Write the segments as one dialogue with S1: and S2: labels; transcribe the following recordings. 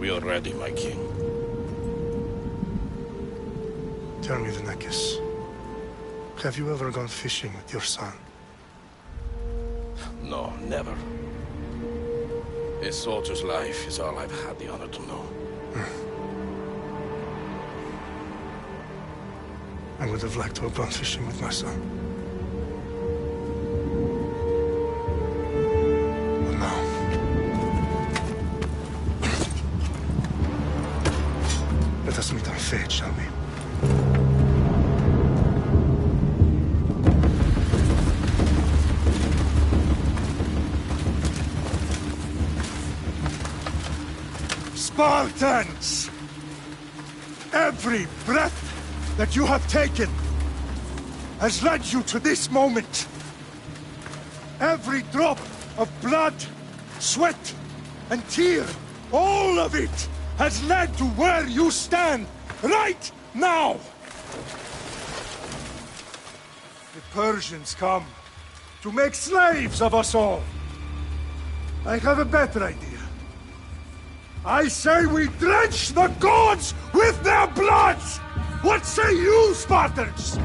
S1: We are ready, my king.
S2: Tell me, the Nekis. Have you ever gone fishing with your son?
S1: No, never. A soldier's life is all I've had the honor to know.
S2: I would have liked to have gone fishing with my son. But no. Let us meet on fate, shall we?
S3: Spartans! Every breath that you have taken has led you to this moment. Every drop of blood, sweat, and tear, all of it has led to where you stand right now. The Persians come to make slaves of us all. I have a better idea. I say we drench the gods with their blood! What say you, Spartans?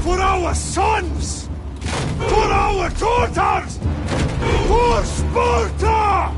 S3: For our sons! For our daughters! For Sparta!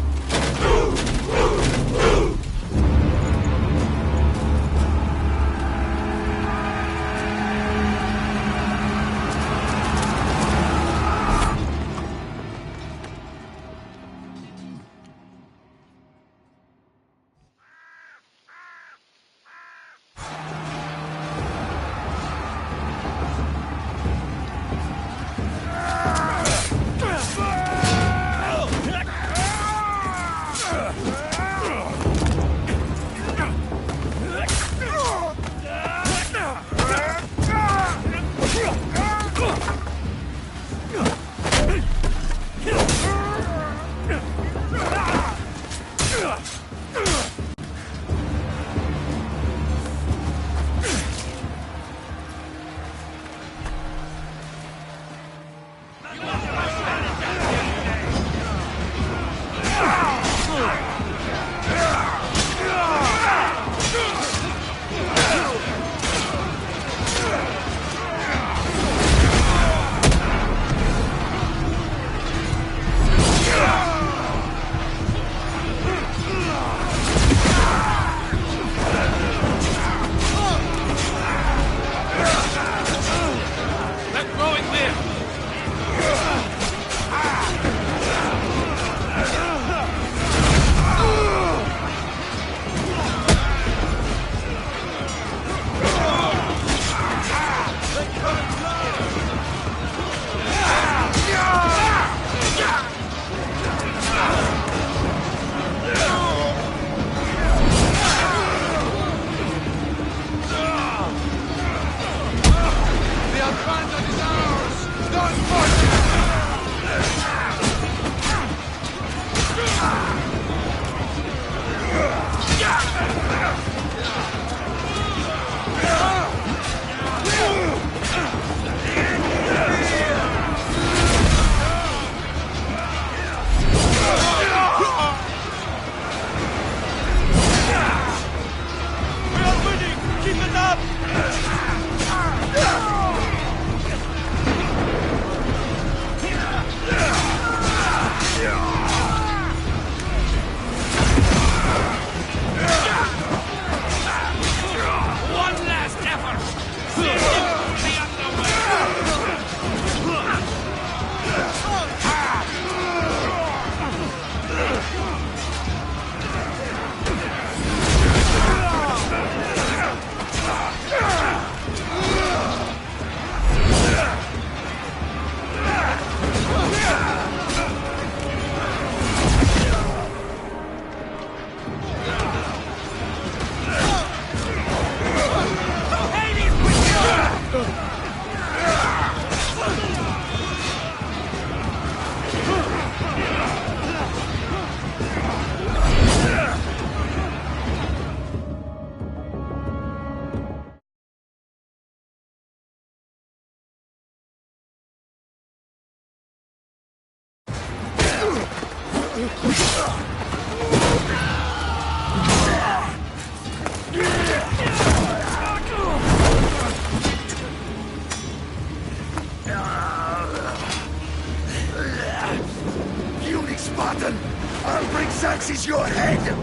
S3: Spartan! I'll bring Xerxes your head!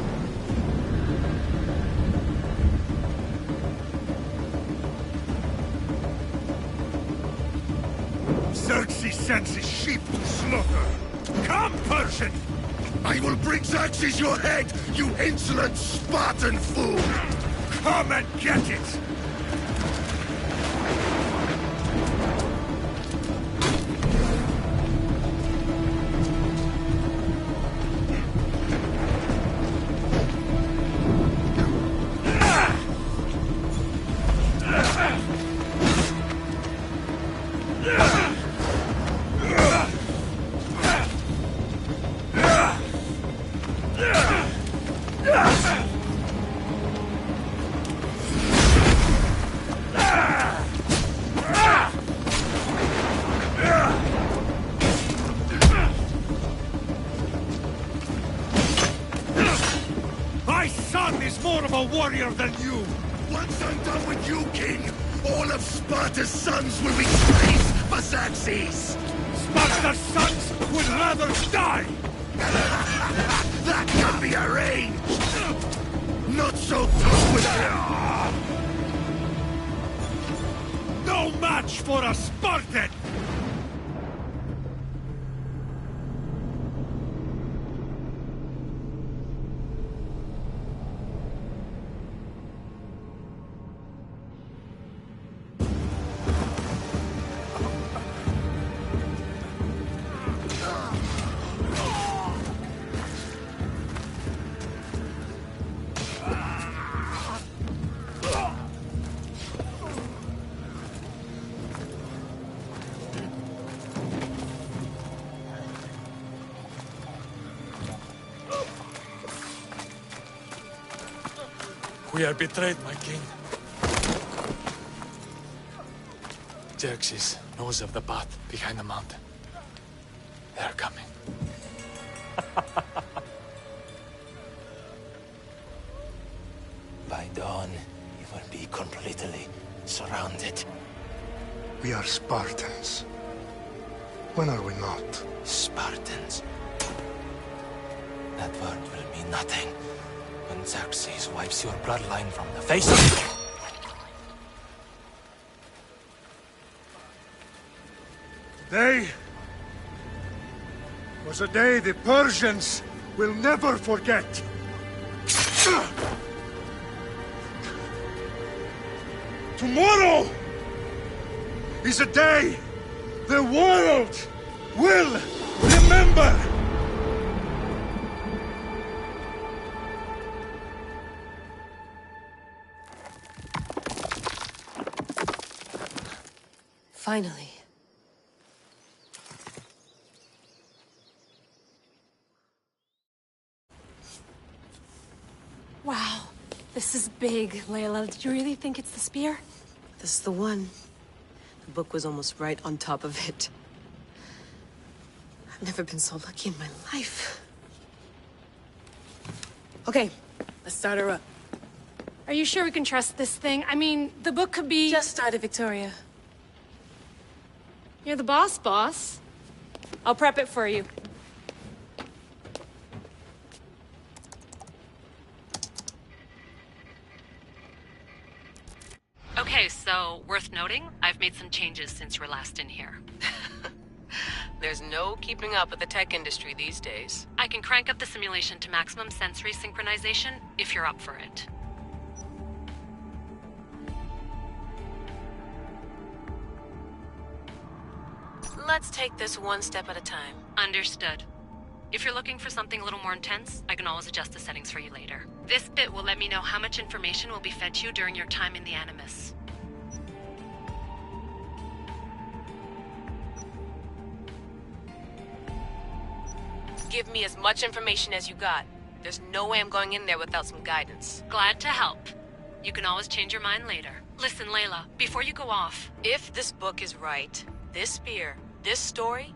S3: Xerxes sends his sheep to slaughter. Come, Persian! I will bring Xerxes your head, you insolent Spartan fool! Come and get it! Warrior than you! Once I'm done with you, King, all of Sparta's sons will be slaves for Xerxes! Sparta's sons would rather die! That can be arranged! Not so tough with no match for a Spartan!
S4: We are betrayed, my king. Xerxes knows of the path behind the mountain. They are coming.
S5: By dawn, you will be completely surrounded.
S2: We are Spartans. When are we not?
S5: Spartans. That word will mean nothing when Xerxes wipes your bloodline from the face of the...
S3: Today was a day the Persians will never forget. Tomorrow is a day the world will remember.
S6: Finally.
S7: Wow, this is big, Layla. Did you really think it's the spear?
S6: This is the one. The book was almost right on top of it. I've never been so lucky in my life. Okay, let's start her up.
S7: Are you sure we can trust this thing? I mean, the book could be...
S6: Just started, Victoria.
S7: You're the boss. I'll prep it for you.
S8: Okay, so, worth noting, I've made some changes since you were last in here.
S6: There's no keeping up with the tech industry these days.
S8: I can crank up the simulation to maximum sensory synchronization, if you're up for it.
S6: Let's take this one step at a time.
S8: Understood. If you're looking for something a little more intense, I can always adjust the settings for you later. This bit will let me know how much information will be fed to you during your time in the Animus.
S6: Give me as much information as you got. There's no way I'm going in there without some guidance.
S8: Glad to help. You can always change your mind later. Listen, Layla, before you go off...
S6: If this book is right, this spear, this story,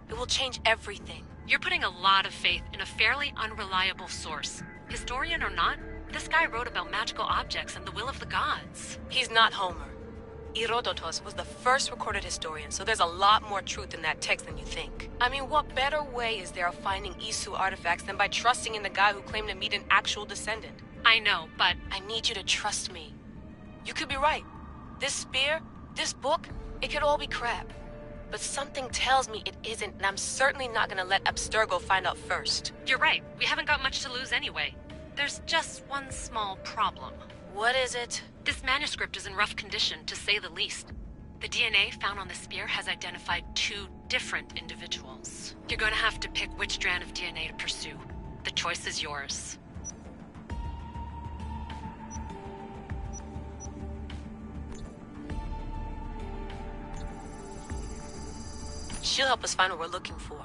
S6: it will change everything.
S8: You're putting a lot of faith in a fairly unreliable source. Historian or not, this guy wrote about magical objects and the will of the gods.
S6: He's not Homer. Herodotus was the first recorded historian, so there's a lot more truth in that text than you think. I mean, what better way is there of finding Isu artifacts than by trusting in the guy who claimed to meet an actual descendant?
S8: I know, but
S6: I need you to trust me. You could be right. This spear, this book, it could all be crap. But something tells me it isn't, and I'm certainly not gonna let Abstergo find out first.
S8: you're right. We haven't got much to lose anyway. There's just one small problem.
S6: What is it?
S8: This manuscript is in rough condition, to say the least. The DNA found on the spear has identified 2 different individuals. You're going to have to pick which strand of DNA to pursue. The choice is yours.
S6: She'll help us find what we're looking for.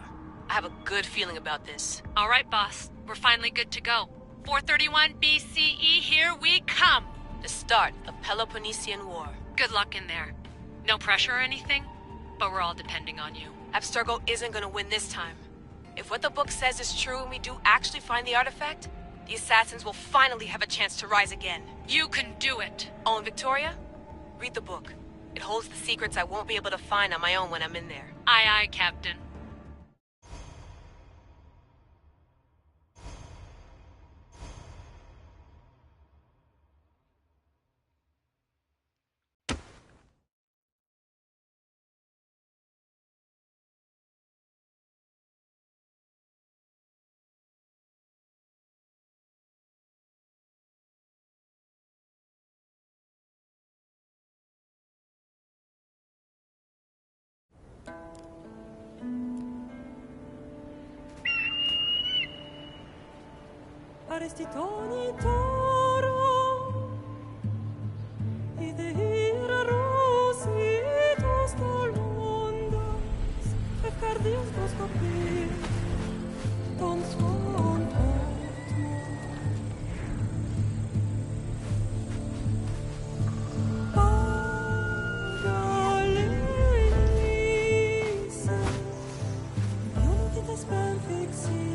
S6: I have a good feeling about this.
S8: All right, boss. We're finally good to go. 431 BCE, here we come!
S6: The start of Peloponnesian War.
S8: Good luck in there. No pressure or anything, but we're all depending on you.
S6: Abstergo isn't gonna win this time. If what the book says is true and we do actually find the artifact, the assassins will finally have a chance to rise again.
S8: You can do it!
S6: Oh, and Victoria? Read the book. It holds the secrets I won't be able to find on my own when I'm in there.
S8: Aye, aye, Captain.
S9: Arestitoni toro, idehira rositos tolmondas, efcardias dos copir, ton svon Pagalisa, Ionitas benfixilion.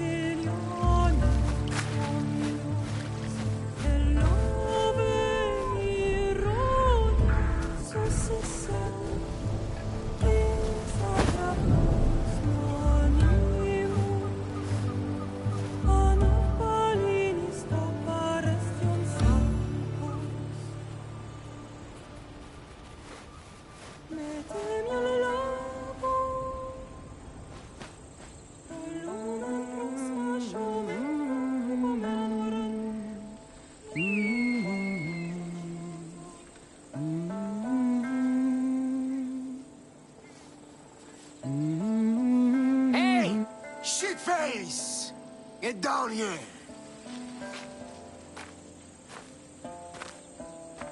S10: Shitface! Get down here!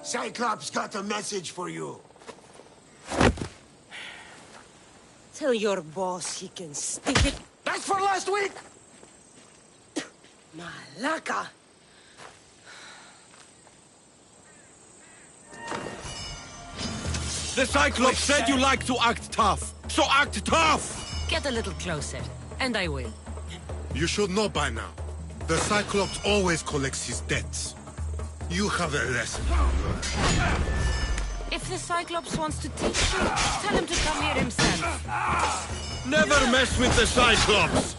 S10: Cyclops got a message for you.
S9: Tell your boss he can stick it.
S10: That's for last week!
S9: Malaka!
S11: The Cyclops said you like to act tough, so act tough!
S7: Get a little closer, and I will.
S2: You should know by now. The Cyclops always collects his debts. You have a lesson.
S7: If the Cyclops wants to teach you, tell him to come here himself.
S11: Never mess with the Cyclops!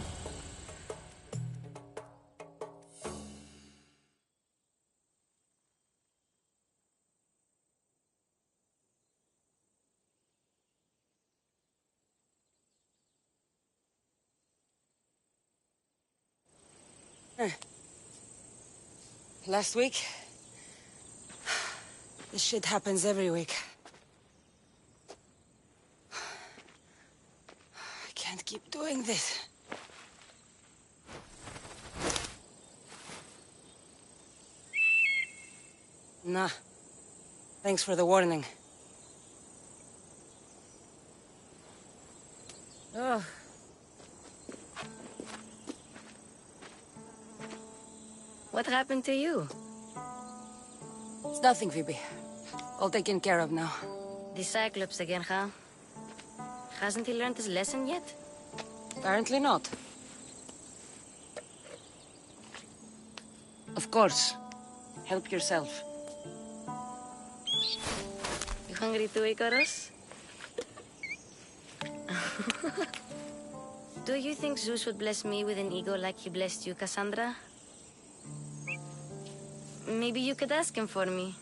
S9: Last week? This shit happens every week. I can't keep doing this. Nah. Thanks for the warning.
S7: Oh. What happened to you?
S9: It's nothing, Phoebe. All taken care of now.
S7: The Cyclops again, huh? Hasn't he learned his lesson yet?
S9: Apparently not. Of course. Help yourself.
S7: You You hungry too, Icarus? Do you think Zeus would bless me with an ego like he blessed you, Cassandra? Maybe you could ask him for me.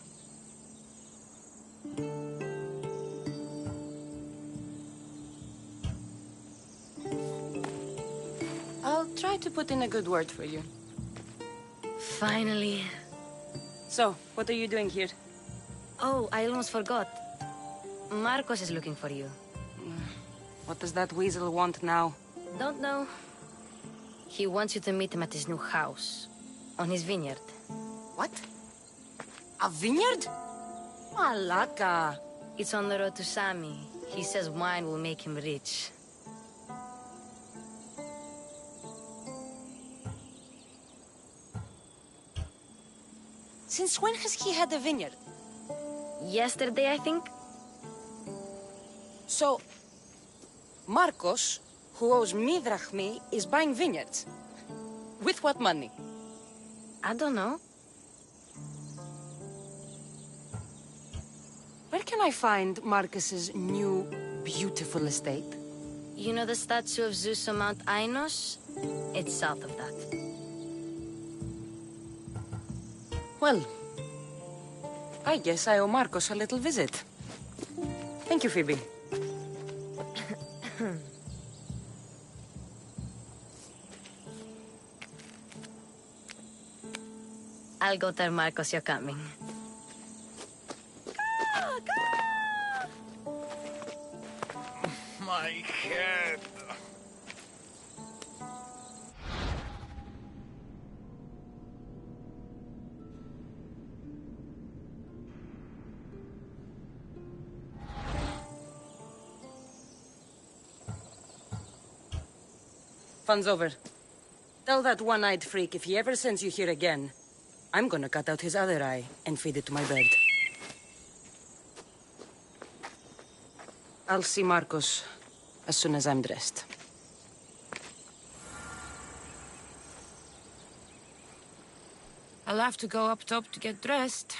S9: I'll try to put in a good word for you.
S7: Finally.
S9: So, what are you doing here?
S7: Oh, I almost forgot. Marcos is looking for you.
S9: What does that weasel want now?
S7: Don't know. He wants you to meet him at his new house. On his vineyard.
S9: What? A vineyard? Malaka.
S7: It's on the road to Sami. He says wine will make him rich.
S9: Since when has he had a vineyard?
S7: Yesterday, I think.
S9: So, Marcos, who owes me drachmi, is buying vineyards. With what money?
S7: I don't know.
S9: Where can I find Marcus's new, beautiful estate?
S7: You know the statue of Zeus on Mount Ainos? It's south of that.
S9: Well, I guess I owe Marcos a little visit. Thank you, Phoebe.
S7: I'll go tell Marcos you're coming.
S11: My head.
S9: Fun's over. Tell that one-eyed freak if he ever sends you here again, I'm gonna cut out his other eye and feed it to my bird. I'll see Marcos as soon as I'm dressed.
S12: I'll have to go up top to get dressed.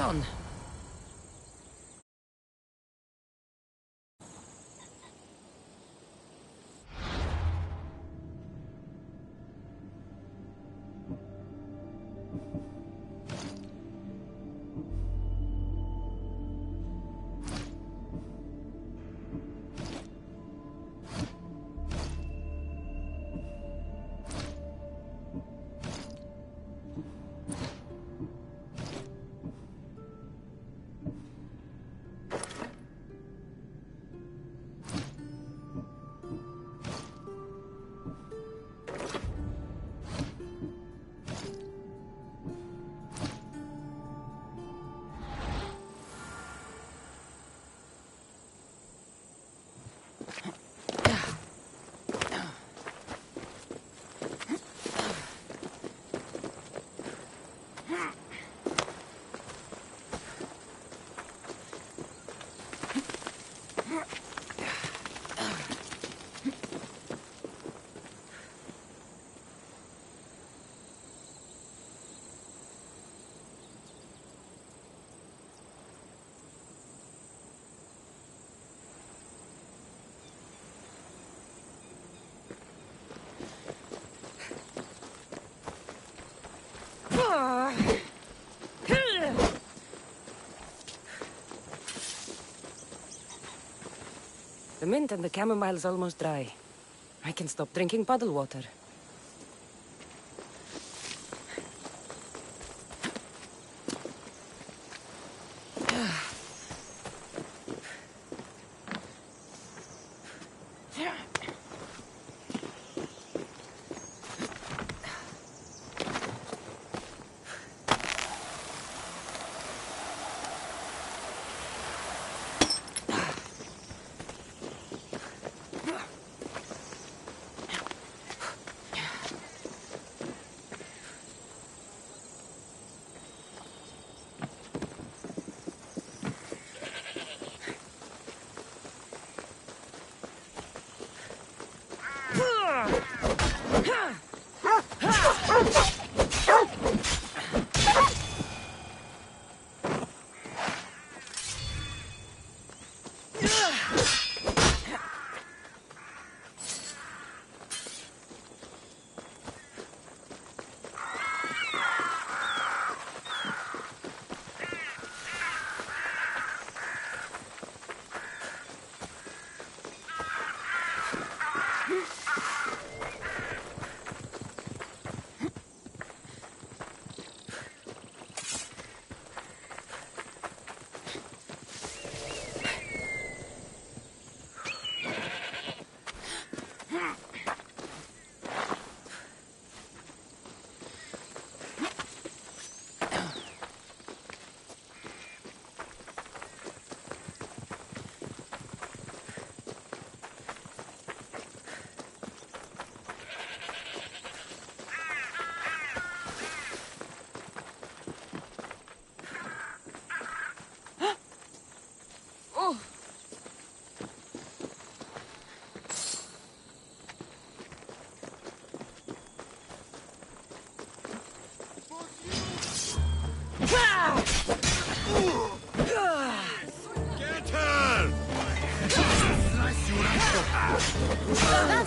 S12: press on. The mint and the chamomile's almost dry. I can stop drinking puddle water.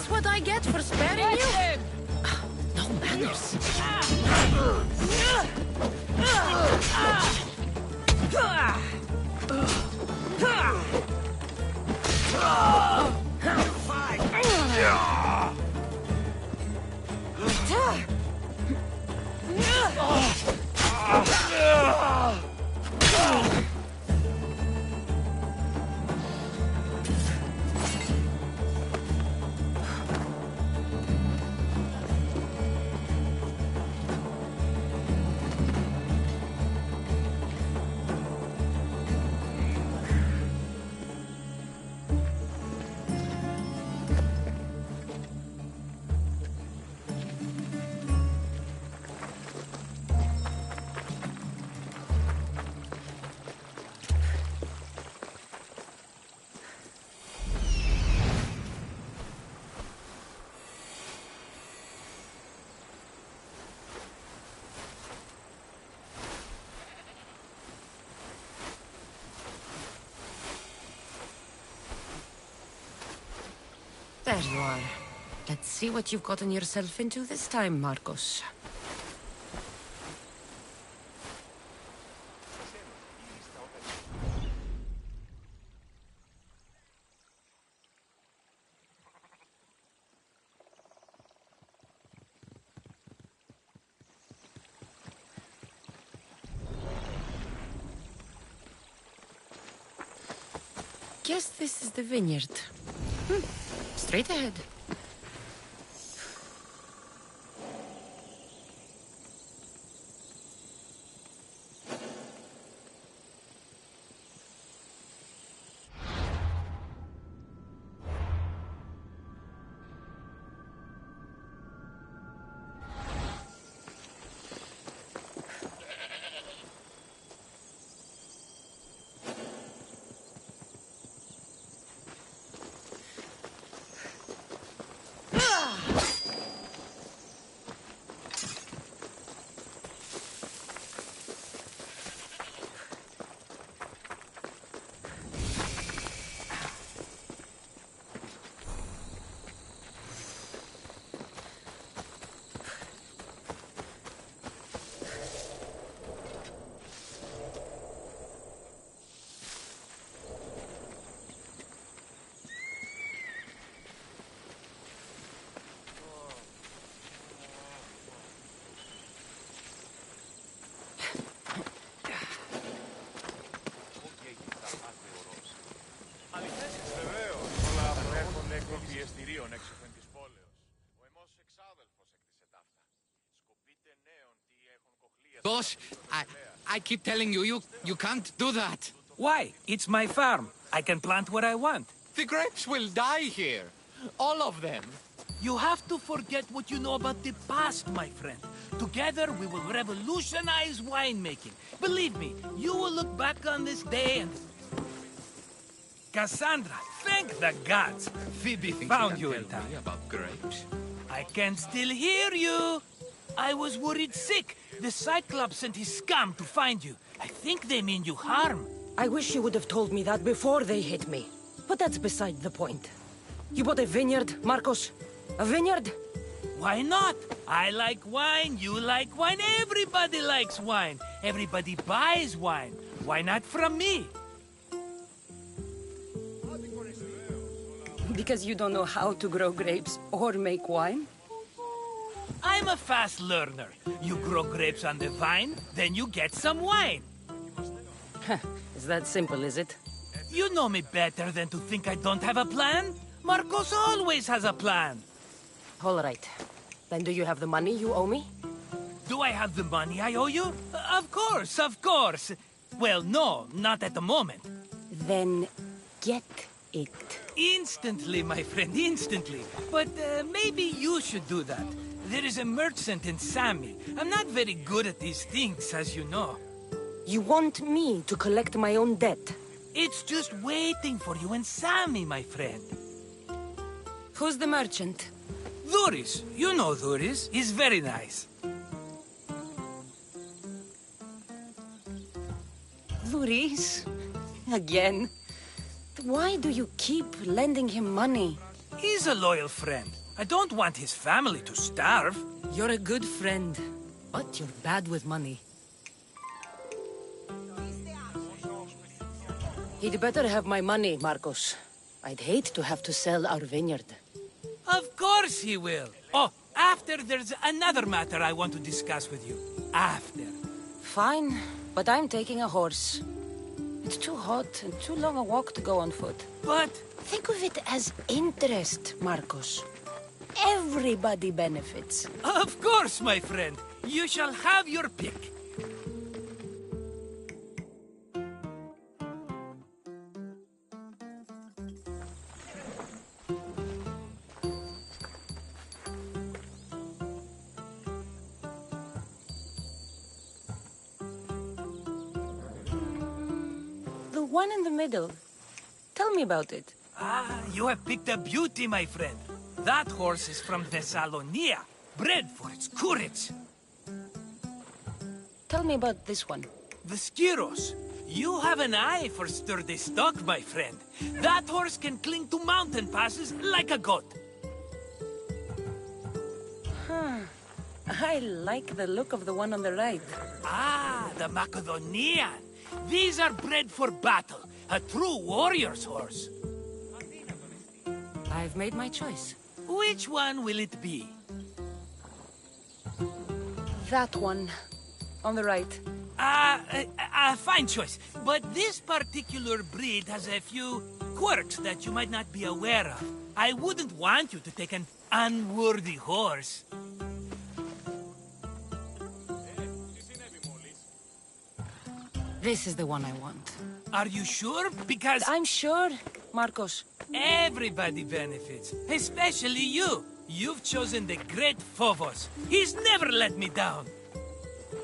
S12: That's what I get for sparing you? No manners. There you are. Let's see what you've gotten yourself into this time, Marcos. Guess this is the vineyard. Straight ahead.
S13: Boss, I keep telling you, you can't do that.
S14: Why? It's my farm. I can plant what I want.
S13: The grapes will die here. All of them.
S14: You have to forget what you know about the past, my friend. Together, we will revolutionize winemaking. Believe me, you will look back on this day and... Cassandra, thank the gods. Phoebe found you in time.
S13: About grapes.
S14: I can still hear you. I was worried sick. The Cyclops and his scum to find you. I think they mean you harm.
S9: I wish you would have told me that before they hit me. But that's beside the point. You bought a vineyard, Marcos? A vineyard?
S14: Why not? I like wine, you like wine, everybody likes wine. Everybody buys wine. Why not from me?
S9: Because you don't know how to grow grapes or make wine?
S14: I'm a fast learner. You grow grapes on the vine, then you get some wine.
S9: Is that simple, is it?
S14: You know me better than to think I don't have a plan. Marcos always has a plan.
S9: All right. Then do you have the money you owe me?
S14: Do I have the money I owe you? Of course, of course. Well, no, not at the moment.
S9: Then get it.
S14: Instantly, my friend, instantly. But maybe you should do that. There is a merchant in Sami. I'm not very good at these things, as you know.
S9: You want me to collect my own debt?
S14: It's just waiting for you in Sami, my friend.
S9: Who's the merchant?
S14: Duris. You know Duris. He's very nice.
S9: Duris? Again? Why do you keep lending him money?
S14: He's a loyal friend. I don't want his family to starve.
S12: You're a good friend, but you're bad with money.
S9: He'd better have my money, Marcos. I'd hate to have to sell our vineyard.
S14: Of course he will. Oh, after there's another matter I want to discuss with you. After.
S9: Fine, but I'm taking a horse. It's too hot and too long a walk to go on foot.
S14: But...
S9: think of it as interest, Marcos. Everybody benefits.
S14: Of course, my friend. You shall have your pick.
S9: The one in the middle. Tell me about it.
S14: Ah, you have picked a beauty, my friend. That horse is from Thessalonia, bred for its courage.
S9: Tell me about this one.
S14: The Skyros. You have an eye for sturdy stock, my friend. That horse can cling to mountain passes like a goat.
S9: Huh. I like the look of the one on the right.
S14: Ah, the Macedonian. These are bred for battle. A true warrior's horse.
S9: I've made my choice.
S14: Which one will it be?
S9: That one. On the right.
S14: Fine choice. But this particular breed has a few quirks that you might not be aware of. I wouldn't want you to take an unworthy horse.
S9: This is the one I want.
S14: Are you sure? Because...
S9: I'm sure, Marcos.
S14: Everybody benefits, especially you. You've chosen the great Phobos. He's never let me down.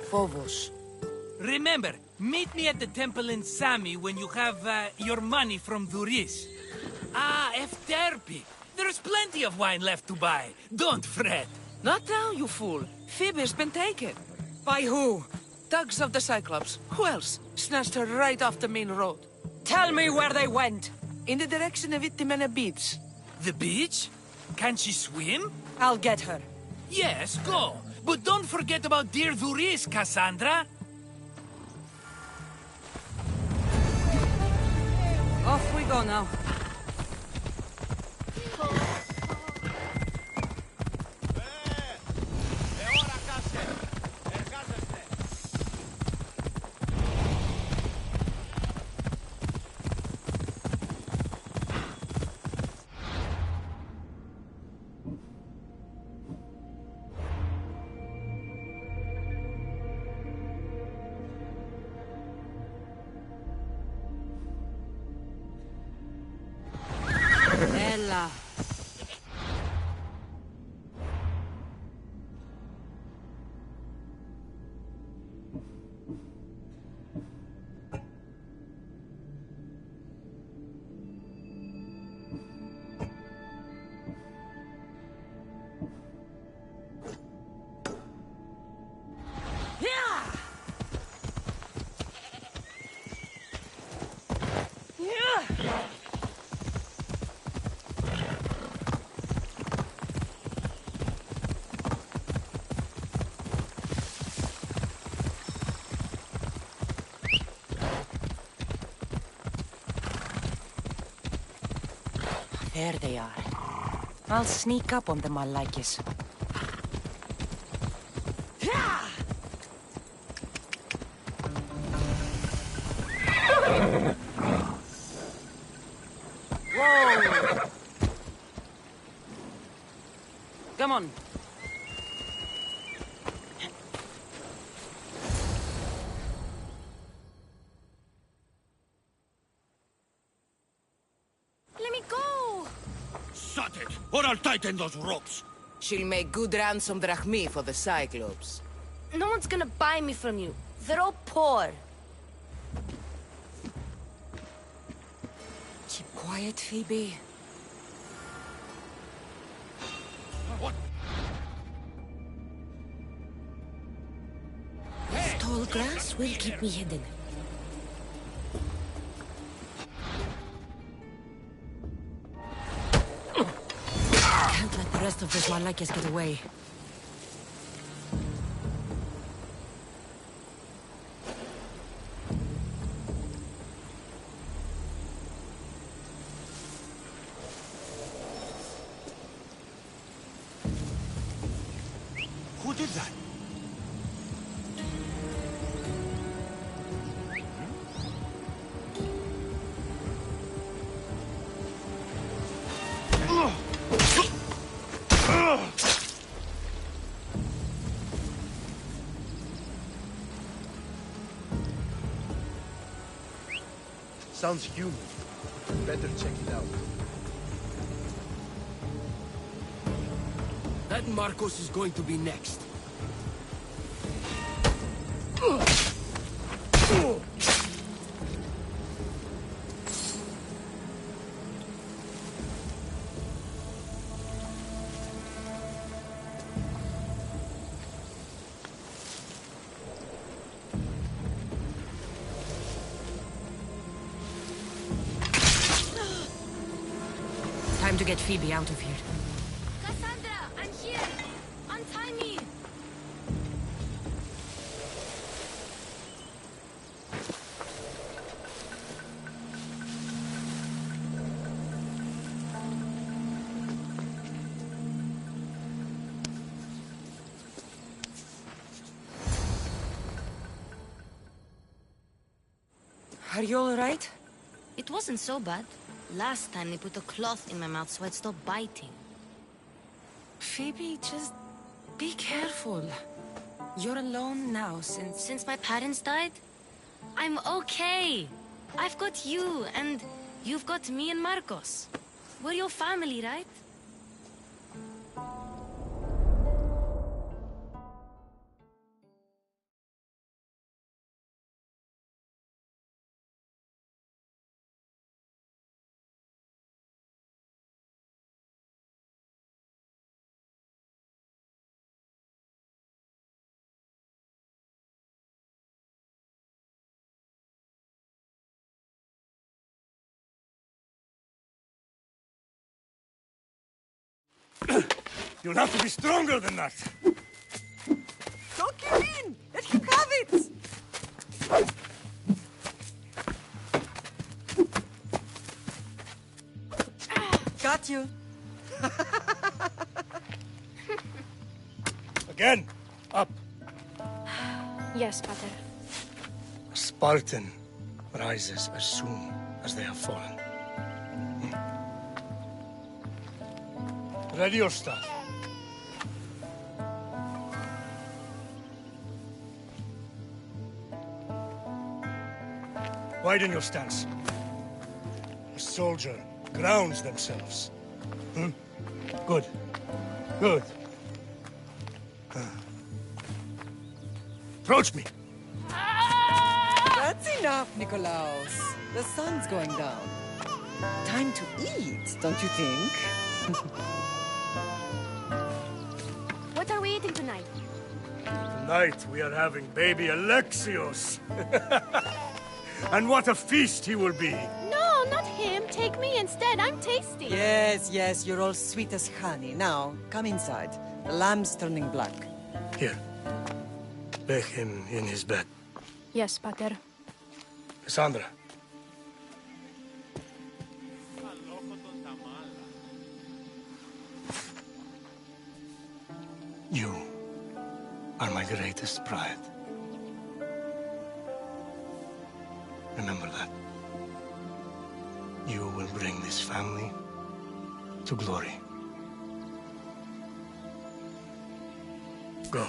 S9: Phobos.
S14: Remember, meet me at the temple in Sami when you have your money from Duris. Ah, Efterpi. There's plenty of wine left to buy. Don't fret.
S15: Not now, you fool. Phoebe's been taken.
S9: By who?
S15: Thugs of the Cyclops. Who else? Snatched her right off the main road.
S9: Tell me where they went.
S15: In the direction of Itimena Beach.
S14: The beach? Can she swim?
S9: I'll get her.
S14: Yes, go. But don't forget about dear Duris, Cassandra.
S9: Off we go now. Ella. There they are. I'll sneak up on them, Malakis. Whoa! Come on.
S12: Let me go!
S11: Shut it, or I'll tighten those ropes.
S15: She'll make good ransom drachmi for the Cyclops.
S7: No one's gonna buy me from you. They're all poor.
S9: Keep quiet, Phoebe.
S11: What?
S7: This tall grass will keep me hidden.
S9: Can't let the rest of those Malakis get away.
S11: Who did that?
S16: Sounds human. Better check it out.
S10: That Marcos is going to be next.
S9: get Phoebe out of here.
S7: Cassandra, I'm here! Untie me!
S9: Are you alright?
S7: It wasn't so bad. Last time they put a cloth in my mouth so I'd stop biting.
S9: Phoebe, just be careful. You're alone now
S7: Since my parents died? I'm okay. I've got you, and you've got me and Marcos. We're your family, right?
S3: You'll have to be stronger than that.
S15: Don't give in! Let him have it! Got you.
S3: Again, up.
S17: Yes, Pater.
S3: A Spartan rises as soon as they have fallen. Ready your staff. Widen your stance. A soldier grounds themselves. Good. Good. Approach me.
S15: That's enough, Nikolaos. The sun's going down. Time to eat, don't you think?
S17: What are we eating tonight?
S3: Tonight we are having baby Alexios. And what a feast he will be.
S17: No, not him. Take me instead. I'm tasty.
S15: Yes, yes, you're all sweet as honey. Now, come inside. The lamb's turning black.
S3: Here. Lay him in his bed.
S17: Yes, Pater.
S3: Cassandra. You are my greatest pride. Remember that. You will bring this family to glory. Go.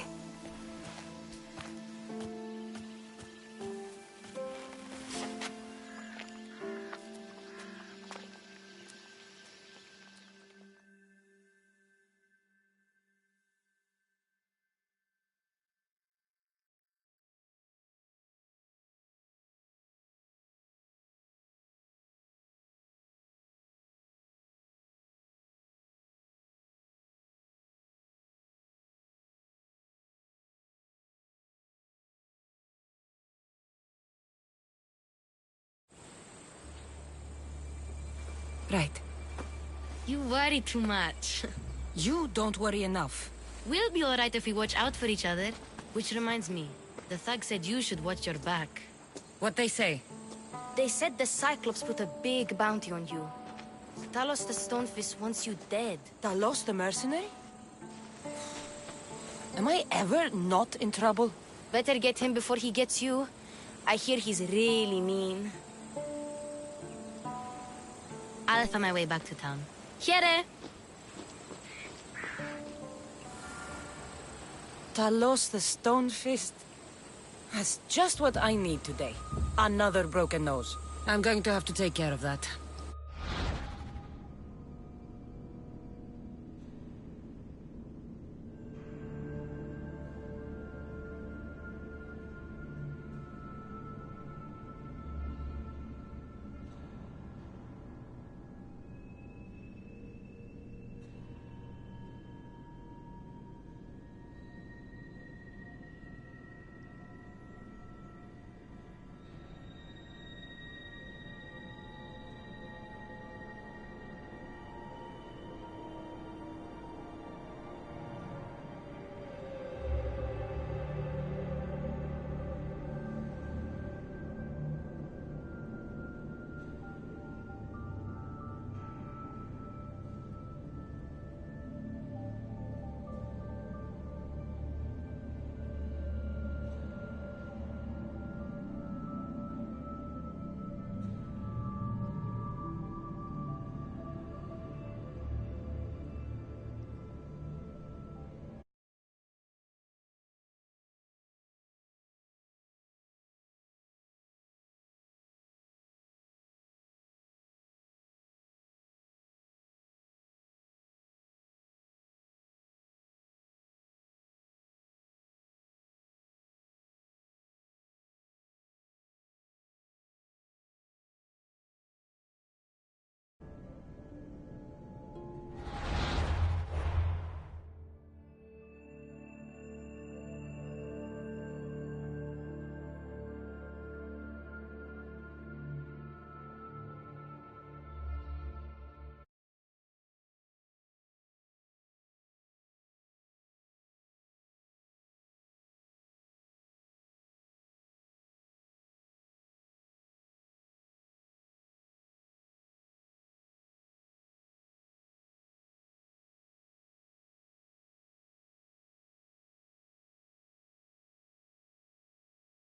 S9: Right.
S7: You worry too much.
S9: You don't worry enough.
S7: We'll be alright if we watch out for each other. Which reminds me, the thug said you should watch your back.
S9: What'd they say?
S7: They said the Cyclops put a big bounty on you. Talos the Stonefist wants you dead.
S9: Talos the mercenary? Am I ever not in trouble?
S7: Better get him before he gets you. I hear he's really mean. I'll find my way back to town. Here!
S9: Talos the Stonefist? That's just what I need today. Another broken nose. I'm going to have to take care of that.